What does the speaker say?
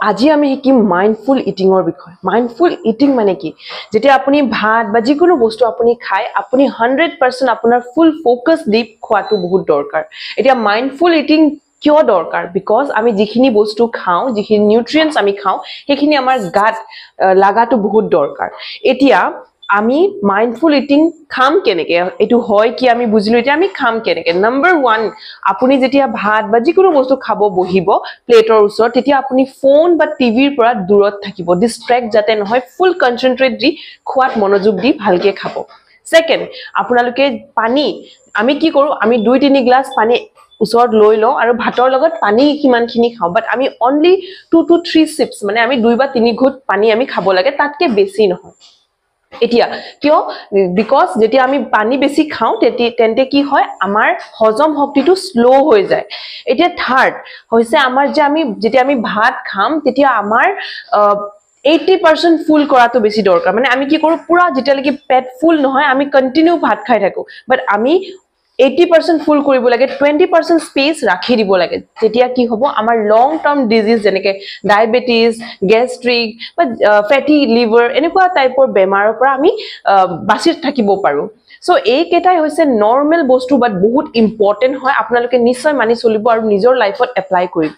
আজি আমি শিকিম মাইন্ডফুল ইটিংৰ বিষয় মাইন্ডফুল ইটিং মানে কি যেতিয়া আপুনি ভাত বা যিকোনো বস্তু আপুনি খায় আপুনি 100% আপোনাৰ ফুল ফোকাস দি খোৱাটো বহুত দৰকাৰ এতিয়া মাইন্ডফুল ইটিং কিয় দৰকাৰ বিকজ আমি যিখিনি বস্তু খাওঁ যিখিনি নিউট্ৰিয়েন্টস আমি খাওঁ সেইখিনি আমাৰ গাত লাগাটো বহুত দৰকাৰ এতিয়া আমি মাইন্ডফুল ইটিং খাম কেনেকে এটো হয় কি আমি বুজিলো এতিয়া আমি খাম কেনেকে নাম্বার 1 আপুনি যেতিয়া ভাত বা যিকোনো বস্তু খাব বহিব প্লেটৰ ওচৰত তেতিয়া আপুনি ফোন বা টিভিৰ পৰা দূৰত থাকিব ডিস্ট্ৰেক্ট যাতে নহয় ফুল কনসেন্ট্ৰেট দি খোৱাত মনোযোগ দি ভালকে খাব সেকেন্ড আপোনালোকে পানী আমি কি কৰো আমি 2-3 গ্লাস পানী ওচৰত লৈ লও আৰু ভাতৰ লগত পানী কিমানখিনি খাও বাট আমি অনলি 2 to 3 sips মানে আমি 2 বা 3 ঘুট পানী আমি খাব লাগে তাতকে বেছি নহয় এতিয়া কিয় বিকজ যেতিয়া আমি পানী বেছি খাও তেন্তে কি হয় আমাৰ হজম শক্তিটো স্লো হৈ যায় এতিয়া থাৰ্ড হৈছে আমাৰ যে আমি যেতিয়া আমি ভাত খাম তেতিয়া আমাৰ 80% ফুল কৰাটো বেছি দৰকাৰ মানে আমি কি কৰো পুৰা যেতিয়ালৈকে পেট ফুল নহয় আমি কন্টিনিউ ভাত খাই থাকো বাট আমি 80% ফুল কৰিব লাগে 20% স্পেস ৰাখি দিব লাগে তেতিয়া কি হ'ব আমাৰ লং টাৰ্ম ডিজিজ যেনেকে ডায়াবেটিস গ্যাস্ট্ৰিক বা ফ্যাটি লিভাৰ এনেকুৱা টাইপৰ বেমাৰৰ পৰা আমি বাচি থাকিব পাৰো সো এই কেটাই হৈছে নৰমাল বস্তু বাট বহুত ইম্পৰ্টেন্ট হয় আপোনালোকে নিশ্চয় মানি চলিব আৰু নিজৰ লাইফত এপ্লাই কৰিব